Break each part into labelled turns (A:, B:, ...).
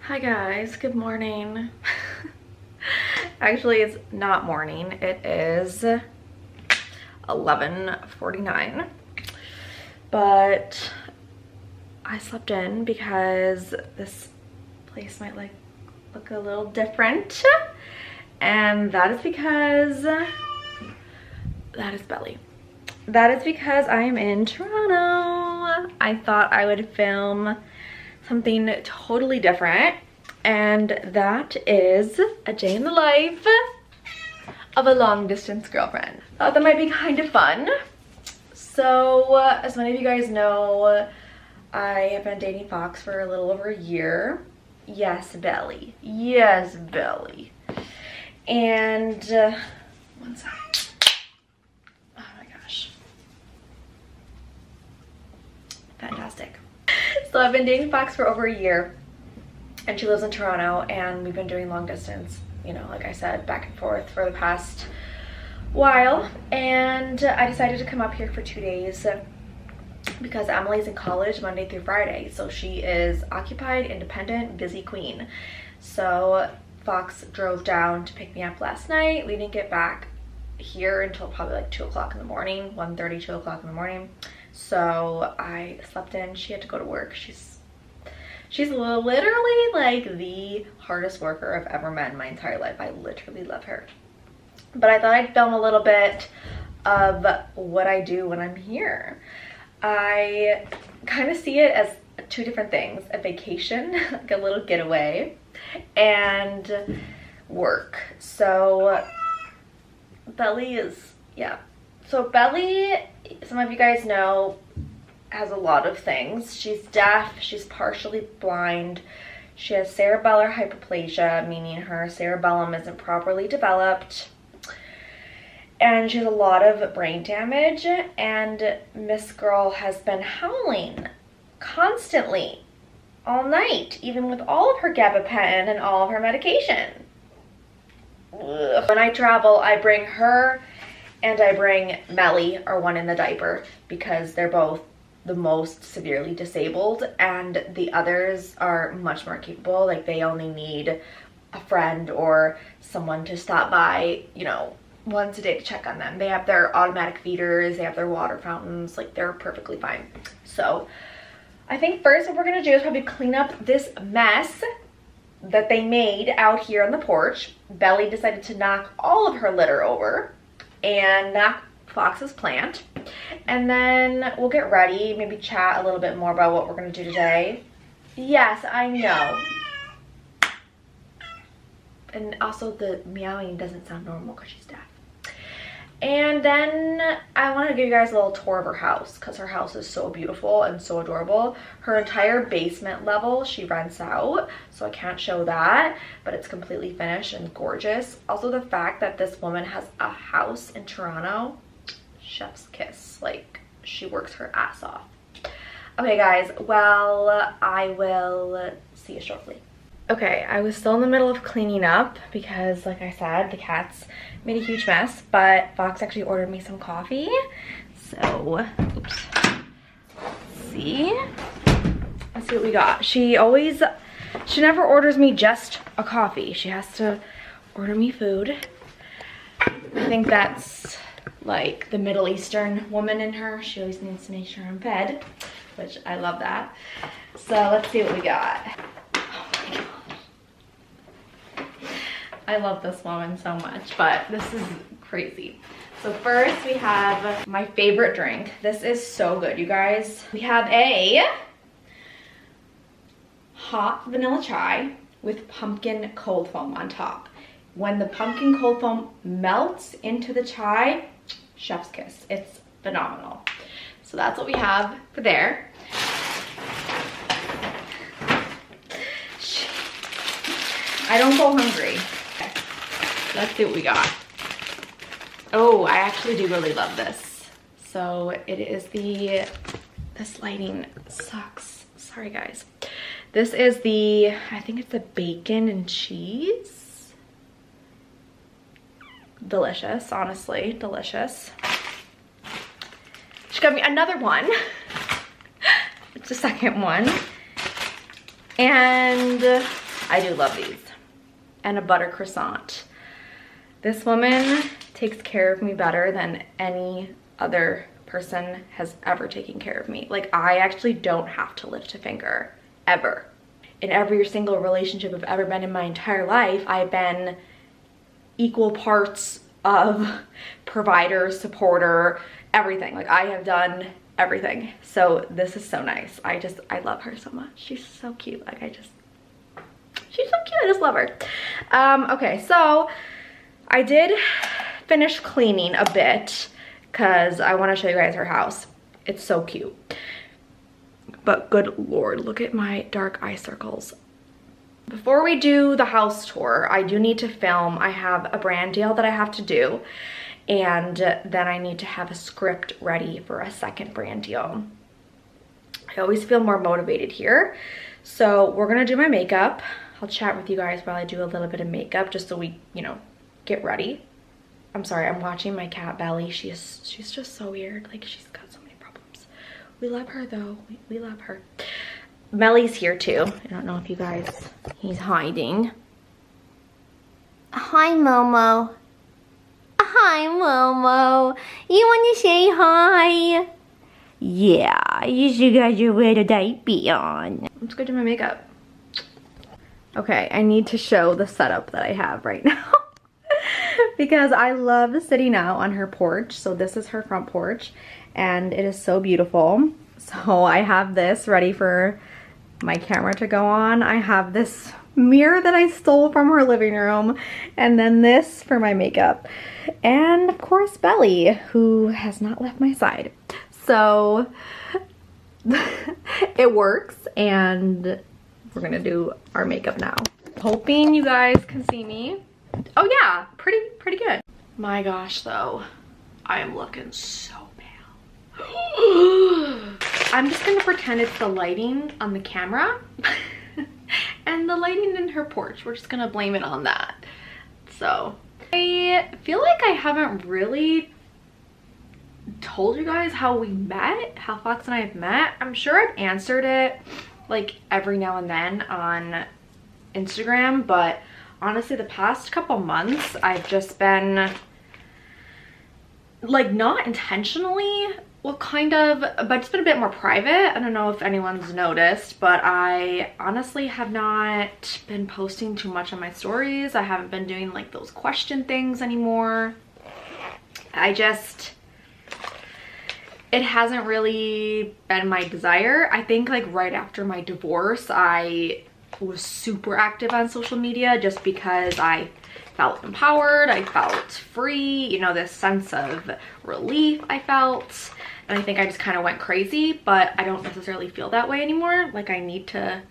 A: Hi guys, good morning. Actually, it's not morning. It is 11:49. But I slept in because this place might look a little different. And that is because that is Belly. That is because I am in Toronto. I thought I would film something totally different, and that is a day in the life of a long distance girlfriend. Thought that might be kind of fun. So as many of you guys know, I have been dating Fox for a little over a year. Yes, Belly. Yes, Belly. And one second. Oh my gosh. Fantastic. So I've been dating Fox for over a year, and she lives in Toronto, and we've been doing long distance, you know, like I said, back and forth for the past while. And I decided to come up here for 2 days because Emily's in college Monday through Friday, so she is occupied, independent, busy queen. So Fox drove down to pick me up last night. We didn't get back here until probably like 2 o'clock in the morning, 1:30, 2 o'clock in the morning. So I slept in. She had to go to work. She's literally like the hardest worker I've ever met in my entire life. I literally love her. But I thought I'd film a little bit of what I do when I'm here. I kind of see it as two different things: a vacation, like a little getaway, and work. So Belly is, yeah. So Belly, some of you guys know, has a lot of things. She's deaf, she's partially blind, she has cerebellar hyperplasia, meaning her cerebellum isn't properly developed, and she has a lot of brain damage, and Miss Girl has been howling constantly all night, even with all of her gabapentin and all of her medication. Ugh. When I travel, I bring her and I bring Melly, or one in the diaper, because they're both the most severely disabled, and the others are much more capable. Like, they only need a friend or someone to stop by, you know, once a day to check on them. They have their automatic feeders, they have their water fountains, like they're perfectly fine. So I think first what we're gonna do is probably clean up this mess that they made out here on the porch. Belly decided to knock all of her litter over and knock Fox's plant, and then we'll get ready, maybe chat a little bit more about what we're going to do today. Yes, I know. And also the meowing doesn't sound normal because she's deaf. And then I want to give you guys a little tour of her house, because her house is so beautiful and so adorable. Her entire basement level she rents out, so I can't show that, but it's completely finished and gorgeous. Also, the fact that this woman has a house in Toronto, chef's kiss. Like, she works her ass off. Okay guys, well, I will see you shortly. Okay, I was still in the middle of cleaning up because, like I said, the cats made a huge mess, but Fox actually ordered me some coffee. So, oops. Let's see what we got. She never orders me just a coffee. She has to order me food. I think that's like the Middle Eastern woman in her. She always needs to make sure I'm fed, which I love that. So let's see what we got. I love this woman so much, but this is crazy. So first we have my favorite drink. This is so good, you guys. We have a hot vanilla chai with pumpkin cold foam on top. When the pumpkin cold foam melts into the chai, chef's kiss. It's phenomenal. So that's what we have for there. I don't go hungry. Let's see what we got. Oh, I actually do really love this. So it is this lighting sucks. Sorry guys. This is I think it's the bacon and cheese. Delicious, honestly, delicious. She got me another one. It's the second one. And I do love these. And a butter croissant. This woman takes care of me better than any other person has ever taken care of me. Like, I actually don't have to lift a finger, ever. In every single relationship I've ever been in my entire life, I've been equal parts of provider, supporter, everything. Like, I have done everything. So this is so nice. I love her so much. She's so cute. Like, she's so cute. I just love her. Okay, so I did finish cleaning a bit because I want to show you guys her house. It's so cute. But good Lord, look at my dark eye circles. Before we do the house tour, I do need to film. I have a brand deal that I have to do, and then I need to have a script ready for a second brand deal. I always feel more motivated here. So we're gonna do my makeup. I'll chat with you guys while I do a little bit of makeup just so we, you know, get ready. I'm sorry, I'm watching my cat Belly. She's just so weird. Like, she's got so many problems. We love her though. We love her. Melly's here too. I don't know if you guys, he's hiding. Hi, Momo. Hi, Momo. You want to say hi? Yeah, you should get your little diaper on. Let's go do my makeup. Okay, I need to show the setup that I have right now because I love sitting out on her porch. So this is her front porch and it is so beautiful. So I have this ready for my camera to go on. I have this mirror that I stole from her living room, and then this for my makeup, and of course Belly, who has not left my side. So it works, and we're gonna do our makeup now. Hoping you guys can see me. Oh yeah, pretty good. My gosh though, I am looking so I'm just gonna pretend it's the lighting on the camera and the lighting in her porch. We're just gonna blame it on that. So I feel like I haven't really told you guys how we met, how Fox and I have met. I'm sure I've answered it like every now and then on Instagram, but honestly the past couple months I've just been like, not intentionally, well, kind of, but it's been a bit more private. I don't know if anyone's noticed, but I honestly have not been posting too much on my stories. I haven't been doing like those question things anymore. It hasn't really been my desire. I think like right after my divorce, I was super active on social media just because I felt empowered, I felt free, you know, this sense of relief I felt. And I think I just kind of went crazy, but I don't necessarily feel that way anymore. Like, I need to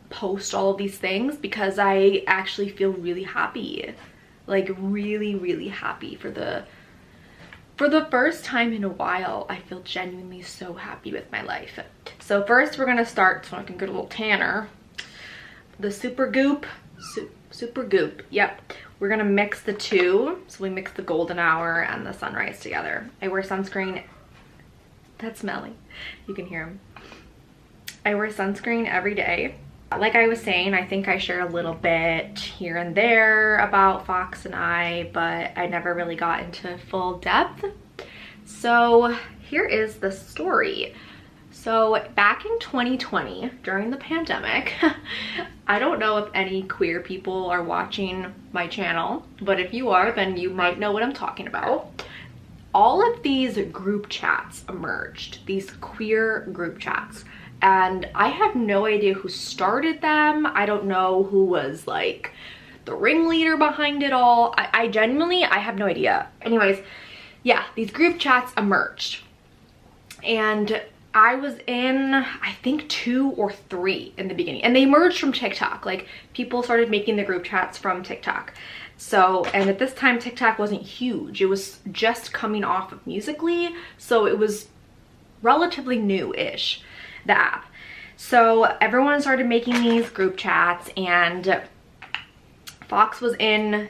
A: post all of these things because I actually feel really happy. Like, really happy for the first time in a while. I feel genuinely so happy with my life. So first we're gonna start so I can get a little tanner. The Super Goop, yep. We're gonna mix the two. So we mix the Golden Hour and the Sunrise together. I wear sunscreen. That's Melly. You can hear him. I wear sunscreen every day. Like I was saying, I think I share a little bit here and there about Fox and I, but I never really got into full depth. So here is the story. So back in 2020, during the pandemic, I don't know if any queer people are watching my channel, but if you are, then you might know what I'm talking about. All of these group chats emerged, these queer group chats, and I have no idea who started them. I don't know who was like the ringleader behind it all. I genuinely, I have no idea. Anyways, yeah, these group chats emerged, and I was in, I think 2 or 3 in the beginning, and they emerged from TikTok. Like, people started making the group chats from TikTok. So, and at this time TikTok wasn't huge. It was just coming off of Musical.ly, so it was relatively new-ish, the app. So everyone started making these group chats, and Fox was in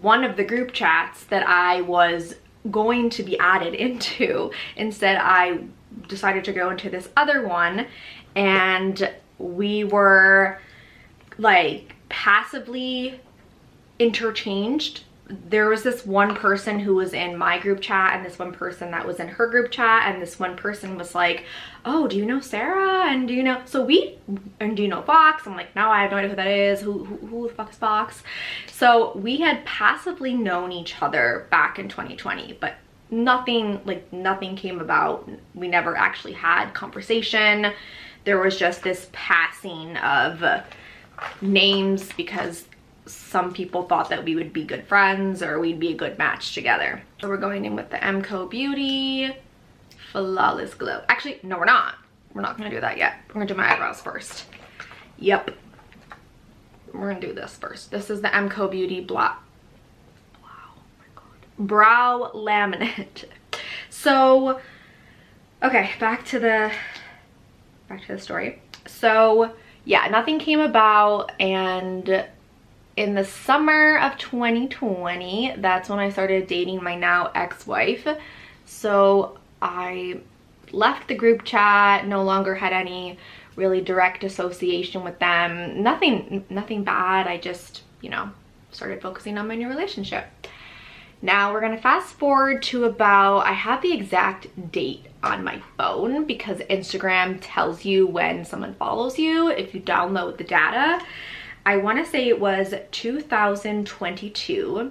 A: one of the group chats that I was going to be added into. Instead, I decided to go into this other one, and we were like passively interchanged. There was this one person who was in my group chat and this one person that was in her group chat, and this one person was like, oh, do you know Sarah? And do you know, and do you know Fox? I'm like, no, I have no idea who that is. Who the fuck is Fox? So we had passively known each other back in 2020, but nothing came about. We never actually had conversation. There was just this passing of names because some people thought that we would be good friends or we'd be a good match together. So we're going in with the MCO Beauty Flawless Glow. Actually, no, we're not. We're not gonna do that yet. We're gonna do my eyebrows first. Yep. We're gonna do this first. This is the MCO Beauty Brow Laminate. So, okay, back to the story. So, yeah, nothing came about, and in the summer of 2020, that's when I started dating my now ex-wife. So I left the group chat, no longer had any really direct association with them. Nothing bad. I just, you know, started focusing on my new relationship. Now we're gonna fast forward to about, I have the exact date on my phone because Instagram tells you when someone follows you if you download the data. I want to say it was 2022.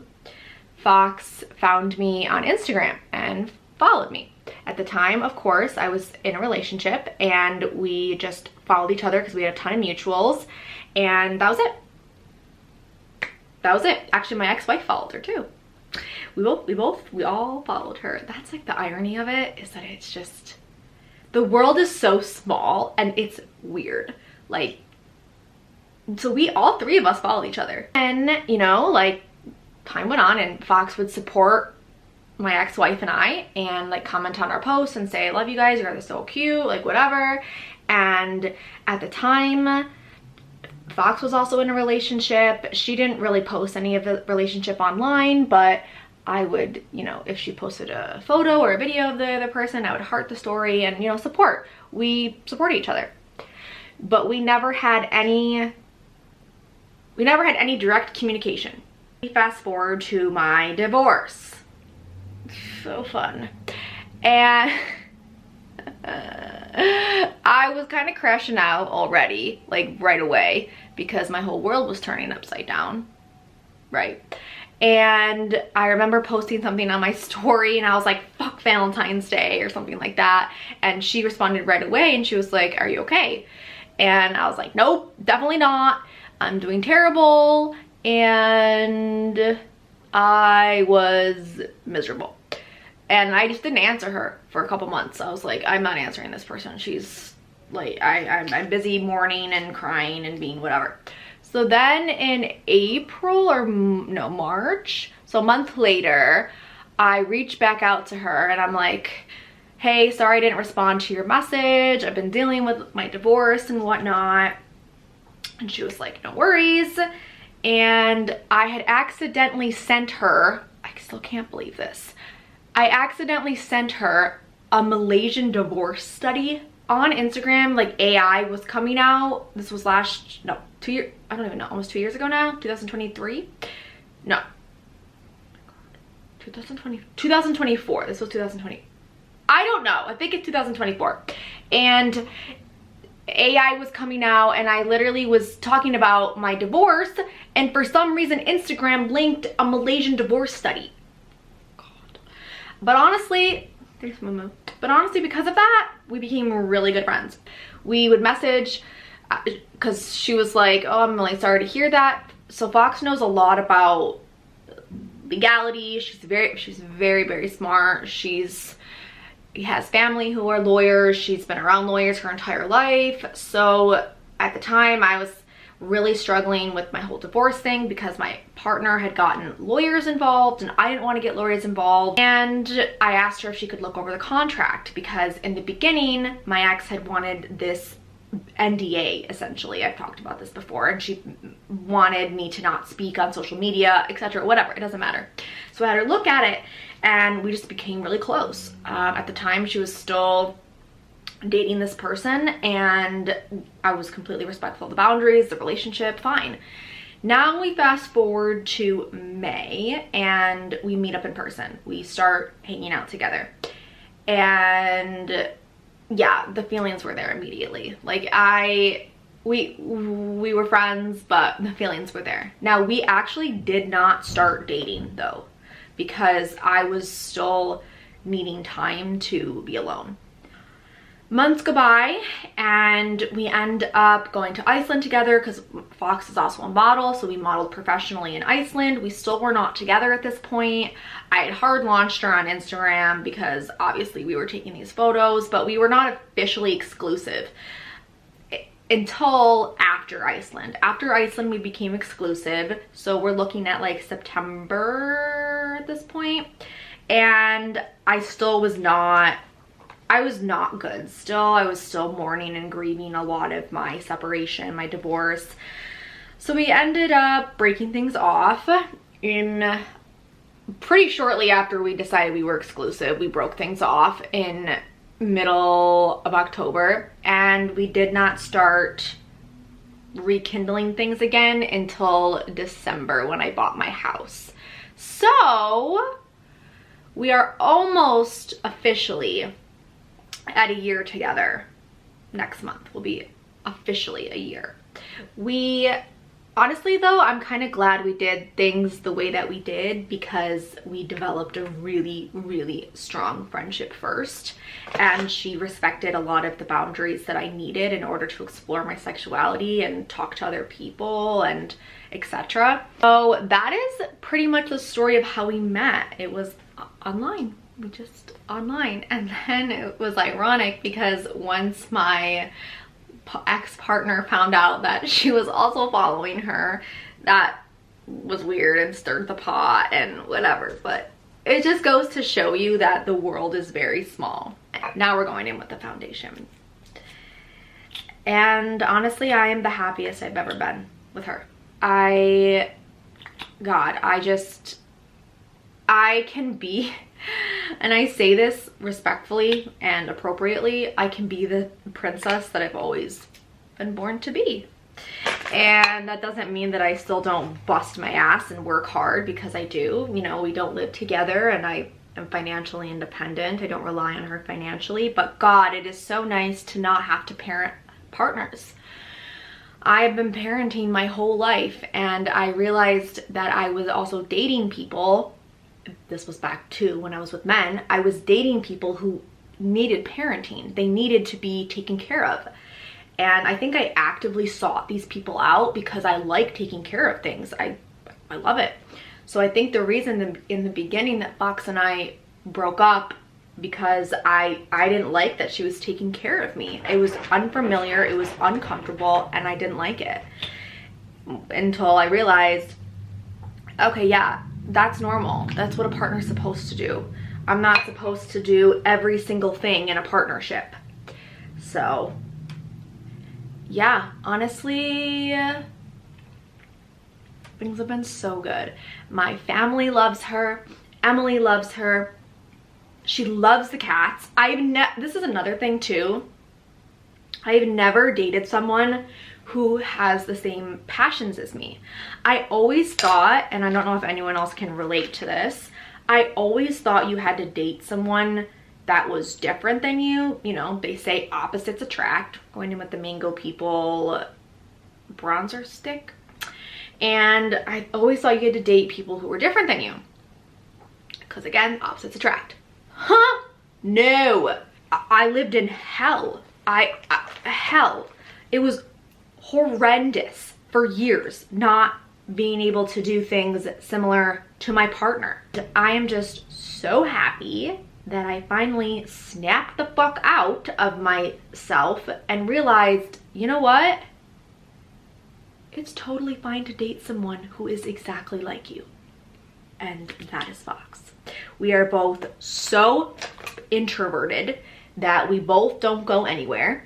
A: Fox found me on Instagram and followed me. At the time, of course, I was in a relationship and we just followed each other because we had a ton of mutuals, and that was it. That was it. Actually, my ex-wife followed her too. We all followed her. That's like the irony of it, is that it's just, the world is so small and it's weird. Like, so all three of us followed each other. And, you know, like, time went on and Fox would support my ex-wife and I and like comment on our posts and say, I love you guys, you guys are so cute, like whatever. And at the time, Fox was also in a relationship. She didn't really post any of the relationship online, but I would, you know, if she posted a photo or a video of the other person, I would heart the story and, you know, support. We support each other. But we never had any direct communication. Fast forward to my divorce. So fun. And I was kind of crashing out already, like right away, because my whole world was turning upside down, right? And I remember posting something on my story and I was like, fuck Valentine's Day or something like that. And she responded right away and she was like, are you okay? And I was like, nope, definitely not. I'm doing terrible. And I was miserable. And I just didn't answer her for a couple months. I was like, I'm not answering this person. She's like, I'm busy mourning and crying and being whatever. So then in April or no, March, so a month later, I reached back out to her and I'm like, hey, sorry I didn't respond to your message. I've been dealing with my divorce and whatnot. And she was like, no worries. And I had accidentally sent her, I still can't believe this, I accidentally sent her a Malaysian divorce study on Instagram. Like, AI was coming out. This was I don't even know, almost 2 years ago now, 2023? No. 2024. This was 2020. I don't know. I think it's 2024. And AI was coming out and I literally was talking about my divorce, and for some reason Instagram linked a Malaysian divorce study. God. But honestly, there's Mumu. But honestly, because of that, we became really good friends. We would message because she was like, oh, I'm really sorry to hear that. So Fox knows a lot about legality. She's very, very smart. She has family who are lawyers. She's been around lawyers her entire life. So at the time I was really struggling with my whole divorce thing because my partner had gotten lawyers involved and I didn't want to get lawyers involved. And I asked her if she could look over the contract because in the beginning my ex had wanted this NDA, essentially. I've talked about this before, and she wanted me to not speak on social media, etc., whatever, it doesn't matter. So I had her look at it and we just became really close. At the time she was still dating this person, and I was completely respectful of the boundaries, the relationship, fine. Now we fast forward to May and we meet up in person. We start hanging out together. And yeah, the feelings were there immediately. Like we were friends, but the feelings were there. Now we actually did not start dating though, because I was still needing time to be alone. Months go by and we end up going to Iceland together because Fox is also a model, so we modeled professionally in Iceland. We still were not together at this point. I had hard launched her on Instagram because obviously we were taking these photos, but we were not officially exclusive until after Iceland. After Iceland, we became exclusive, so we're looking at like September at this point, and I was not good still. I was still mourning and grieving a lot of my separation, my divorce. So we ended up breaking things off in pretty shortly after we decided we were exclusive. We broke things off in middle of October, and we did not start rekindling things again until December when I bought my house. So we are almost officially at a year together. Next month will be officially a year. We honestly though, I'm kind of glad we did things the way that we did, because we developed a really strong friendship first, and she respected a lot of the boundaries that I needed in order to explore my sexuality and talk to other people and etc. So that is pretty much the story of how we met. It was online. We just online. And then it was ironic because once my ex-partner found out that she was also following her, that was weird and stirred the pot and whatever. But it just goes to show you that the world is very small. Now we're going in with the foundation. And honestly, I am the happiest I've ever been with her. I can be, and I say this respectfully and appropriately, I can be the princess that I've always been born to be. And that doesn't mean that I still don't bust my ass and work hard, because I do. You know, we don't live together and I am financially independent. I don't rely on her financially, but God, it is so nice to not have to parent partners. I've been parenting my whole life, and I realized that I was also dating people. This was back to when I was with men. I was dating people who needed parenting. They needed to be taken care of. And I think I actively sought these people out because I like taking care of things. I love it. So I think the reason in the beginning that Fox and I broke up, because I didn't like that she was taking care of me. It was unfamiliar, it was uncomfortable, and I didn't like it. Until I realized, okay, yeah, that's normal. That's what a partner's supposed to do. I'm not supposed to do every single thing in a partnership. So yeah, honestly, things have been so good. My family loves her. Emily loves her. She loves the cats. This is another thing too. I've never dated someone who has the same passions as me. I always thought, and I don't know if anyone else can relate to this, I always thought you had to date someone that was different than you. You know, they say opposites attract, going in with the mango people bronzer stick. And I always thought you had to date people who were different than you, because again, opposites attract. Huh? No. I lived in hell. Hell. It was horrendous for years not being able to do things similar to my partner. I am just so happy that I finally snapped the fuck out of myself and realized, you know what? It's totally fine to date someone who is exactly like you. And that is Fox. We are both so introverted that we both don't go anywhere.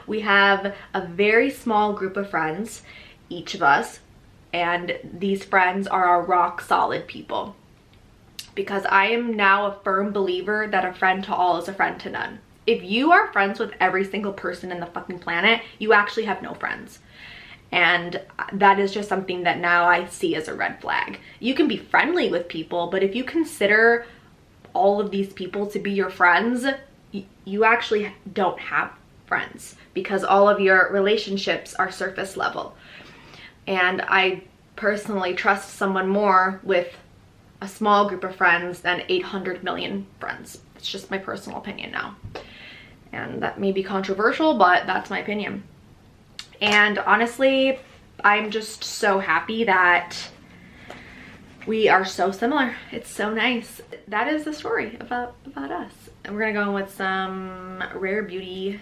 A: We have a very small group of friends, each of us, and these friends are our rock solid people. Because I am now a firm believer that a friend to all is a friend to none. If you are friends with every single person in the fucking planet, you actually have no friends. And that is just something that now I see as a red flag. You can be friendly with people, but if you consider all of these people to be your friends, you actually don't have friends, because all of your relationships are surface level. And I personally trust someone more with a small group of friends than 800 million friends. It's just my personal opinion now. And that may be controversial, but that's my opinion. And honestly, I'm just so happy that we are so similar. It's so nice. That is the story about us. And we're gonna go in with some Rare Beauty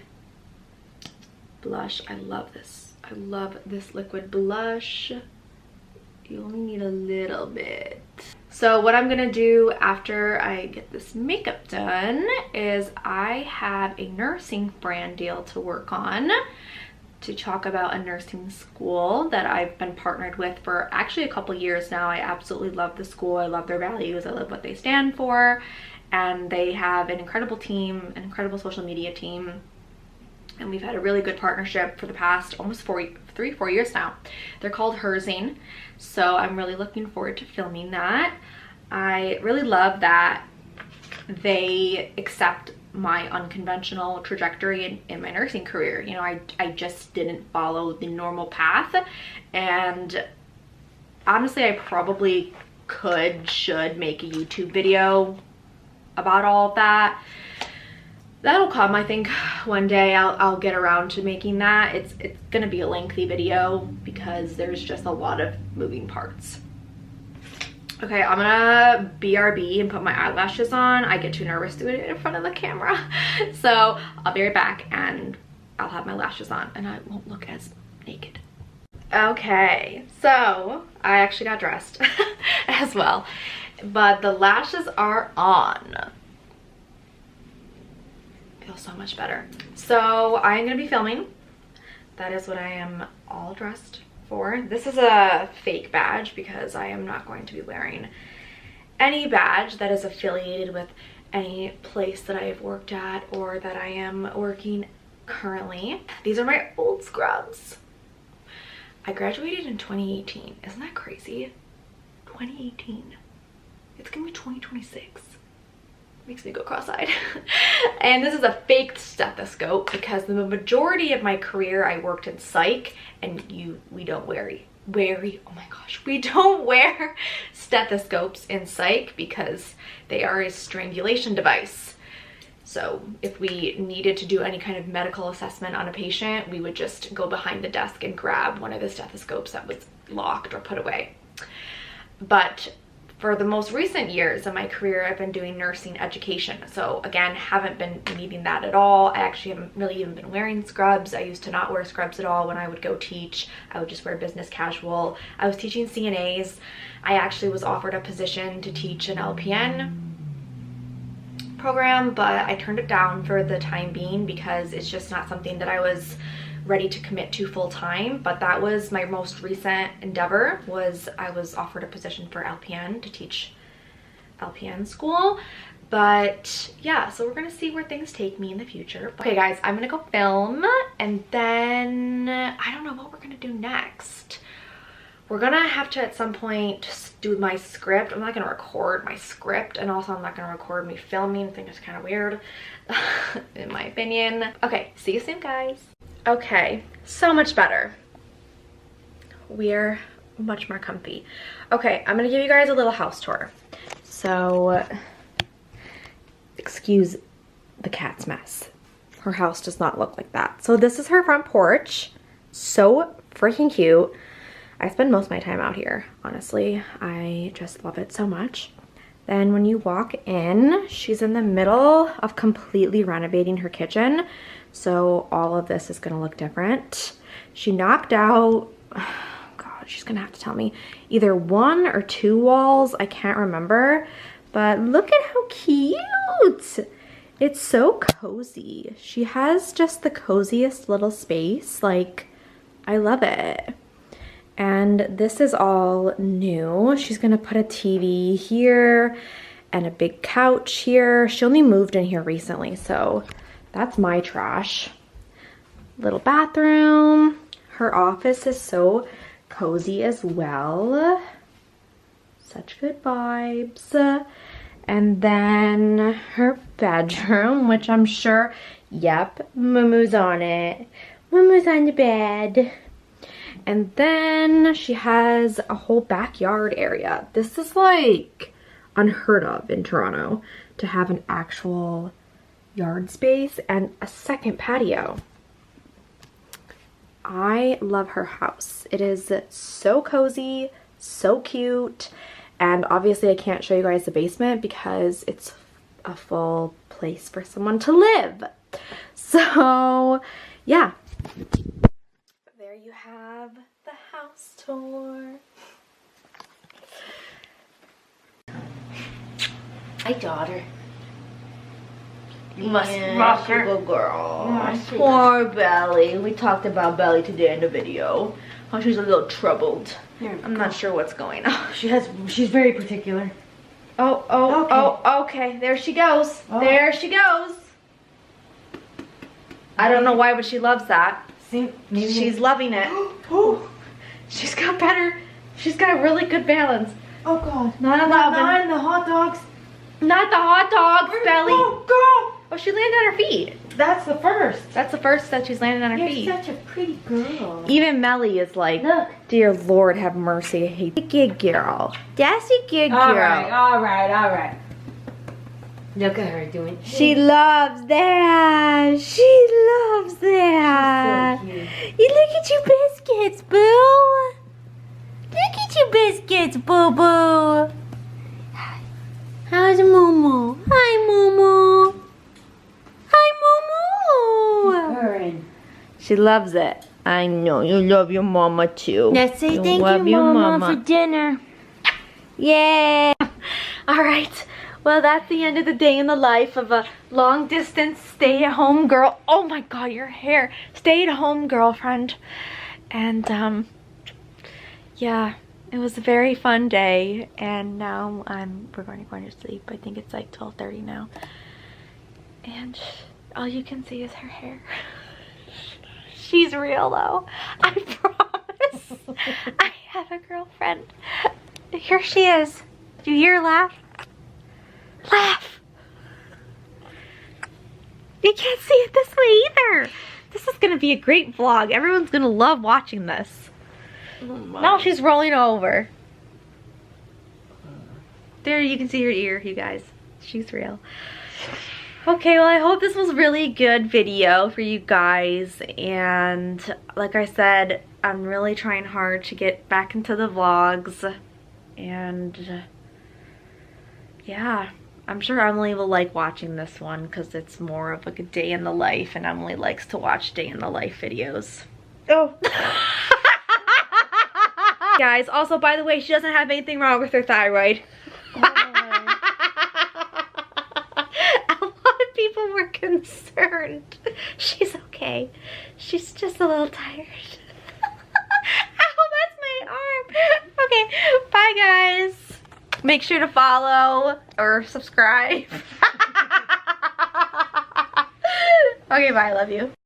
A: blush. I love this. I love this liquid blush. You only need a little bit. So what I'm gonna do after I get this makeup done is I have a nursing brand deal to work on, to talk about a nursing school that I've been partnered with for actually a couple years now. I absolutely love the school. I love their values. I love what they stand for. And they have an incredible team, an incredible social media team. And we've had a really good partnership for the past almost 4 years now. They're called Herzing. So I'm really looking forward to filming that. I really love that they accept my unconventional trajectory in my nursing career. You know, I just didn't follow the normal path. And honestly, I probably should make a YouTube video about all of that. That'll come, I think, one day. I'll get around to making that. It's gonna be a lengthy video because there's just a lot of moving parts. Okay, I'm gonna BRB and put my eyelashes on. I get too nervous doing it in front of the camera. So I'll be right back and I'll have my lashes on and I won't look as naked. Okay, so I actually got dressed as well, but the lashes are on. Feels so much better. So I'm gonna be filming. That is what I am all dressed for. This is a fake badge because I am not going to be wearing any badge that is affiliated with any place that I have worked at or that I am working currently. These are my old scrubs. I graduated in 2018. Isn't that crazy? 2018. It's gonna be 2026. Makes me go cross-eyed. And this is a fake stethoscope because the majority of my career I worked in psych, and we don't we don't wear stethoscopes in psych because they are a strangulation device. So if we needed to do any kind of medical assessment on a patient, we would just go behind the desk and grab one of the stethoscopes that was locked or put away. But for the most recent years of my career, I've been doing nursing education. So again, haven't been needing that at all. I actually haven't really even been wearing scrubs. I used to not wear scrubs at all when I would go teach. I would just wear business casual. I was teaching CNAs. I actually was offered a position to teach an LPN program, but I turned it down for the time being because it's just not something that I was ready to commit to full time. But that was my most recent endeavor. I was offered a position for LPN to teach LPN school. But yeah, so we're gonna see where things take me in the future. Okay guys, I'm gonna go film and then I don't know what we're gonna do next. We're gonna have to at some point do my script. I'm not gonna record my script, and also I'm not gonna record me filming. I think it's kind of weird in my opinion. Okay, see you soon guys. Okay, so much better. We're much more comfy. Okay, I'm gonna give you guys a little house tour. So, excuse the cat's mess. Her house does not look like that. So this is her front porch. So freaking cute. I spend most of my time out here, honestly. I just love it so much. Then when you walk in, she's in the middle of completely renovating her kitchen. So all of this is gonna look different. She knocked out, God, she's gonna have to tell me, either 1 or 2 walls, I can't remember. But look at how cute. It's so cozy. She has just the coziest little space. Like, I love it. And this is all new. She's gonna put a TV here and a big couch here. She only moved in here recently, so that's my trash. Little bathroom. Her office is so cozy as well. Such good vibes. And then her bedroom, which I'm sure, yep, Moomoo's on it. Moomoo's on the bed. And then she has a whole backyard area. This is like unheard of in Toronto, to have an actual yard space and a second patio. I love her house. It is so cozy, so cute, and obviously I can't show you guys the basement because it's a full place for someone to live. So yeah, there you have the house tour. Hi, daughter. You must rock her. Good girl. Poor Belly. We talked about Belly today in the video. How she's a little troubled. I'm not sure what's going on.
B: She's very particular.
A: Okay. There she goes. Oh. There she goes. I don't know why, but she loves that.
B: See, maybe
A: she's loving it. Oh, she's got better. She's got a really good balance.
B: Oh God.
A: Not in
B: the hot dogs.
A: Not the hot dogs, Belly.
B: Go.
A: Oh, she landed on her feet.
B: That's the first.
A: That's the first that she's landed on her feet.
B: You're such a pretty girl.
A: Even Melly is like, look. Dear Lord, have mercy. I hate the good girl. That's a good girl.
B: All right. Look at her doing.
A: She loves that. She loves that.
B: She's so cute.
A: You look at your biscuits, boo. Look at your biscuits, boo boo. How's Moo? Hi, Moo. Hi, Moo.
B: Purring.
A: She loves it. I know you love your mama too.
B: Let's say thank you, mama, for dinner.
A: Yay! All right. Well, that's the end of the day in the life of a long distance stay-at-home girl. Oh my God, your hair. Stay-at-home girlfriend. And yeah, it was a very fun day. And now we're going to sleep. I think it's like 12:30 now. And all you can see is her hair. She's real though. I promise. I have a girlfriend. Here she is. Do you hear her laugh? Laugh. You can't see it this way either. This is gonna be a great vlog. Everyone's gonna love watching this. Oh, now she's rolling over. There, you can see her ear, you guys. She's real. Okay, well, I hope this was a really good video for you guys. And like I said, I'm really trying hard to get back into the vlogs. And yeah, I'm sure Emily will like watching this one because it's more of like a day in the life, and Emily likes to watch day in the life videos. Oh. Guys, also, by the way, she doesn't have anything wrong with her thyroid. People were concerned. She's okay. She's just a little tired. Ow, that's my arm. Okay, bye guys. Make sure to follow or subscribe. Okay, bye. I love you.